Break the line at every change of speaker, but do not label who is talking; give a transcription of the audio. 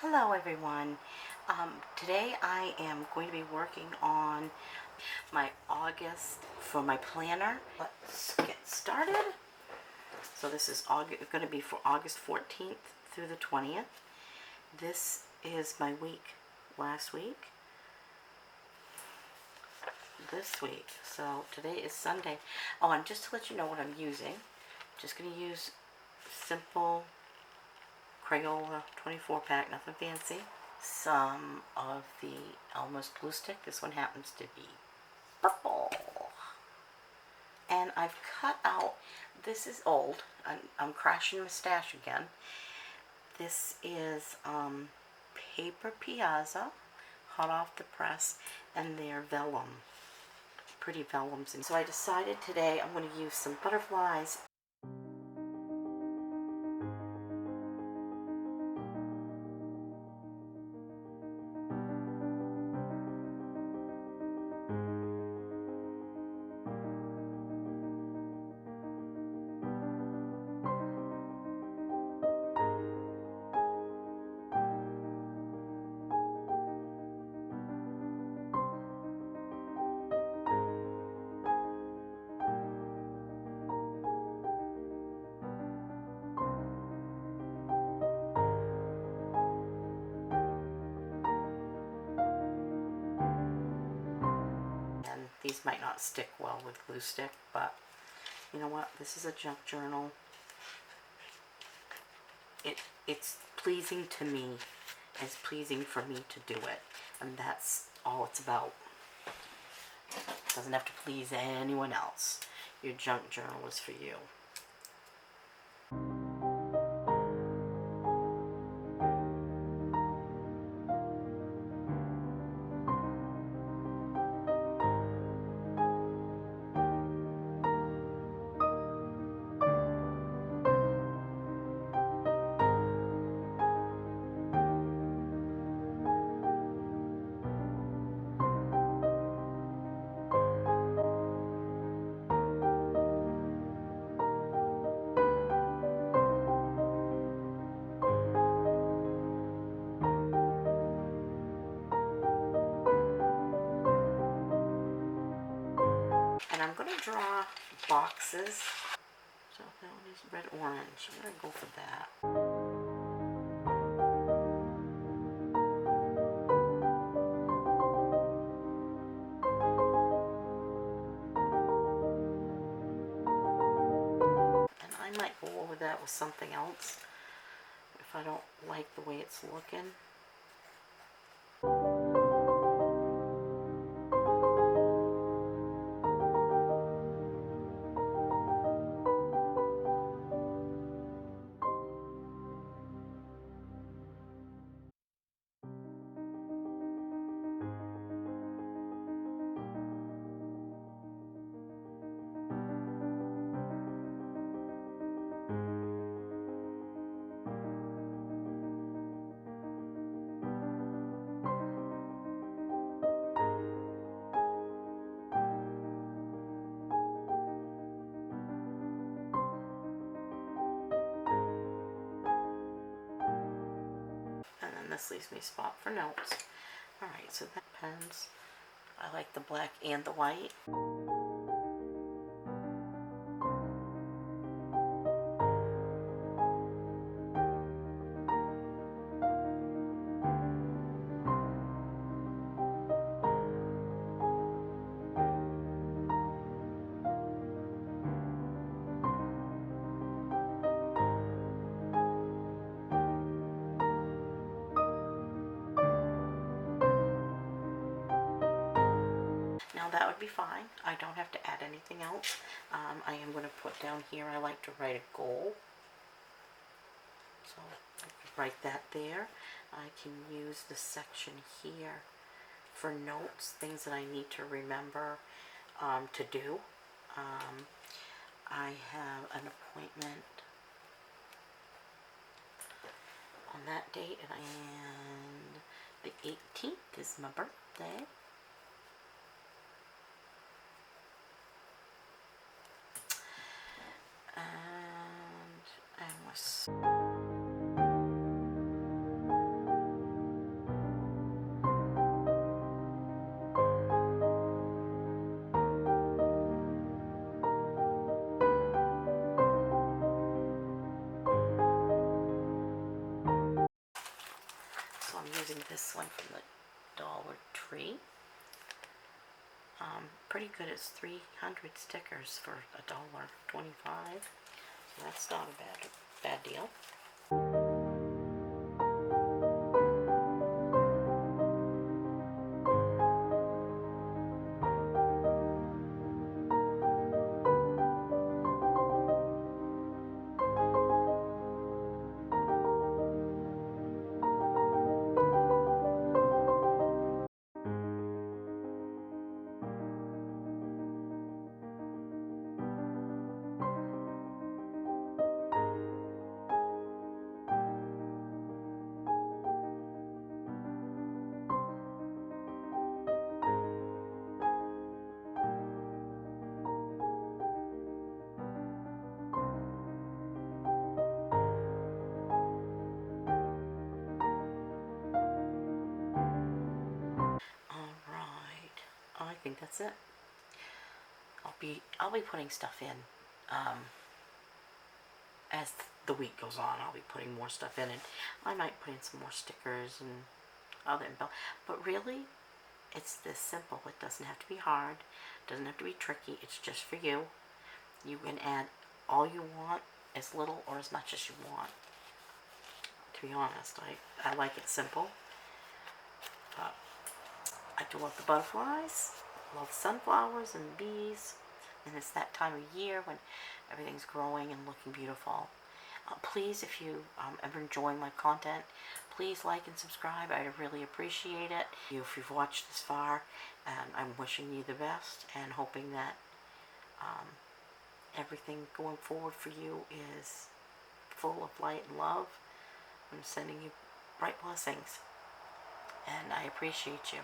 Hello everyone. Today I am going to be working on my August for my planner. Let's get started. So this is going to be for August 14th through the 20th. This is my week last week, this week. So today is Sunday. Oh, and just to let you know what I'm using, just going to use simple Crayola 24 pack, nothing fancy. Some of the Elmer's glue stick. This one happens to be purple. And I've cut out, this is old. I'm crashing my stash again. This is paper Piazza, hot off the press, and they're vellum. Pretty vellums. And so I decided today I'm going to use some butterflies. These might not stick well with glue stick, but you know what? This is a junk journal. It's pleasing to me. It's pleasing for me to do it. And that's all it's about. It doesn't have to please anyone else. Your junk journal is for you. And I'm going to draw boxes. So that one is red orange. I'm going to go for that. And I might go over that with something else if I don't like the way it's looking. And then this leaves me a spot for notes. Alright, so that pens. I like the black and the white. Now that would be fine. I don't have to add anything else. I am going to put down here, I like to write a goal. So I can write that there. I can use the section here for notes, things that I need to remember to do. I have an appointment on that date, and the 18th is my birthday. And I was using this one from the Dollar Tree. Pretty good. It's 300 stickers for $1.25. So that's not a bad deal. Alright, I think that's it. I'll be putting stuff in as the week goes on. I'll be putting more stuff in, and I might put in some more stickers and other info. But really, it's this simple. It doesn't have to be hard. It doesn't have to be tricky. It's just for you. You can add all you want, as little or as much as you want. To be honest, I like it simple. I do love the butterflies, love sunflowers and bees, and it's that time of year when everything's growing and looking beautiful. Please, if you ever enjoying my content, please like and subscribe. I really appreciate it. If you've watched this far, I'm wishing you the best and hoping that everything going forward for you is full of light and love. I'm sending you bright blessings, and I appreciate you.